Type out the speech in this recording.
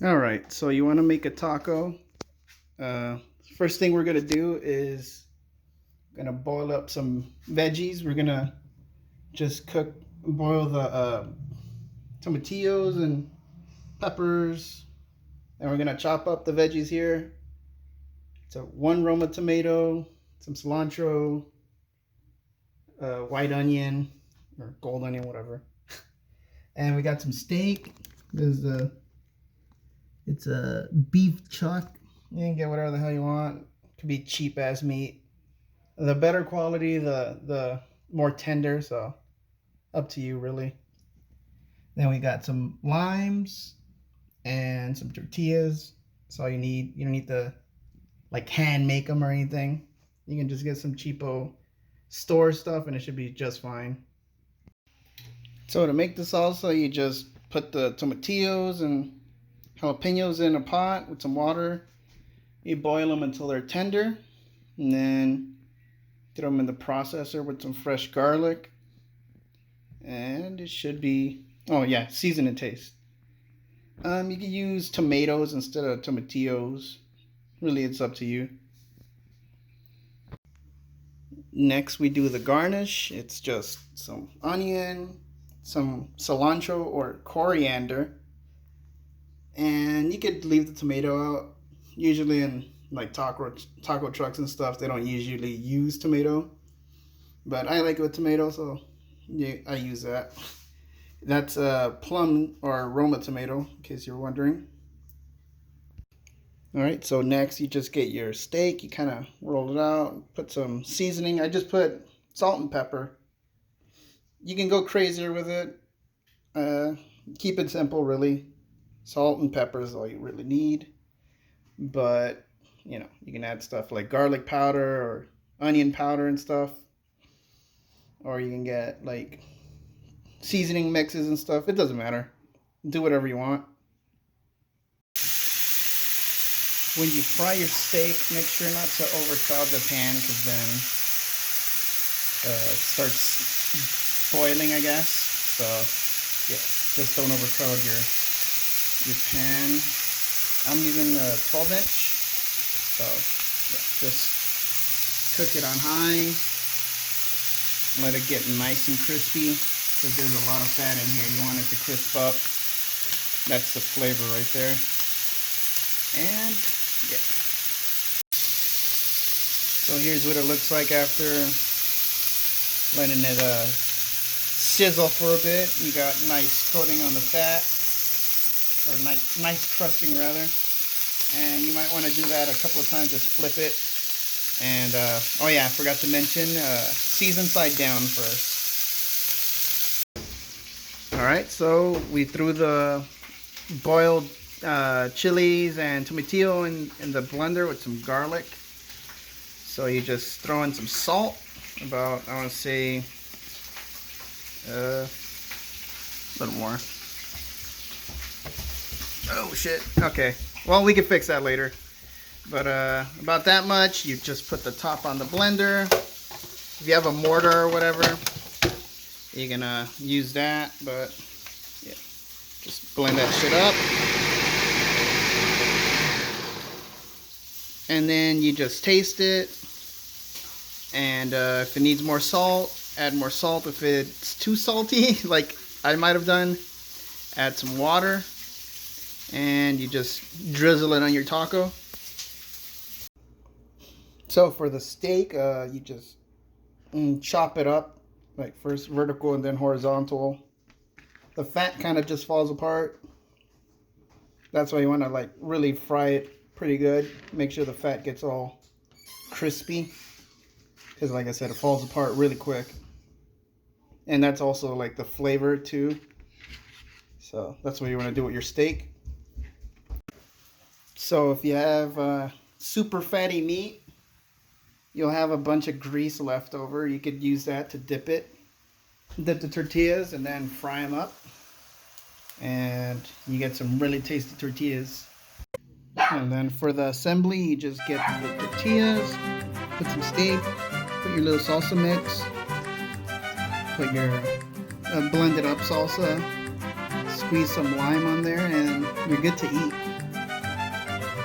All right, so you want to make a taco. Uh, First thing we're gonna do is gonna boil up some veggies. We're gonna just boil the tomatillos and peppers, and we're gonna chop up the veggies here. So one Roma tomato, some cilantro, white onion or gold onion, whatever, and we got some steak. It's a beef chuck. You can get whatever the hell you want. It could be cheap ass meat. The better quality, the more tender. So up to you, really. Then we got some limes and some tortillas. That's all you need. You don't need to like hand make them or anything. You can just get some cheapo store stuff and it should be just fine. So to make the salsa, you just put the tomatillos and jalapenos in a pot with some water. You boil them until they're tender, and then throw them in the processor with some fresh garlic. And it should be, oh yeah, season and taste. You can use tomatoes instead of tomatillos. Really, it's up to you. Next, we do the garnish. It's just some onion, some cilantro or coriander, and you could leave the tomato out. Usually in like taco trucks and stuff, they don't usually use tomato, but I like it with tomato, so yeah, I use that. That's a plum or Roma tomato, in case you're wondering. All right, so next you just get your steak. You kind of roll it out, put some seasoning. I just put salt and pepper. You can go crazier with it. Keep it simple, really. Salt and pepper is all you really need. But, you know, you can add stuff like garlic powder or onion powder and stuff. Or you can get like seasoning mixes and stuff. It doesn't matter. Do whatever you want. When you fry your steak, make sure not to overcrowd the pan because then it starts boiling, I guess. So, yeah, just don't overcrowd your pan. I'm using a 12-inch, so yeah, just cook it on high. Let it get nice and crispy because there's a lot of fat in here. You want it to crisp up. That's the flavor right there. And yeah. So here's what it looks like after letting it sizzle for a bit. You got nice coating on the fat, or nice crusting rather. And you might want to do that a couple of times. Just flip it. And oh yeah, I forgot to mention season side down first. All right, so we threw the boiled chilies and tomatillo in the blender with some garlic. So you just throw in some salt, about, I want to say a little more. Oh shit, okay, well we can fix that later, but about that much. You just put the top on the blender. If you have a mortar or whatever, you can use that, but yeah, just blend that shit up. And then you just taste it, and if it needs more salt, add more salt. If it's too salty, like I might have done, add some water, and you just drizzle it on your taco. So for the steak, you just chop it up, like first vertical and then horizontal. The fat kind of just falls apart. That's why you want to like really fry it pretty good. Make sure the fat gets all crispy, because like I said, it falls apart really quick, and that's also like the flavor too. So that's what you want to do with your steak. So if you have super fatty meat, you'll have a bunch of grease left over. You could use that to dip the tortillas and then fry them up, and you get some really tasty tortillas. And then for the assembly, you just get the tortillas, put some steak, put your little salsa mix, put your blended up salsa, squeeze some lime on there, and you're good to eat.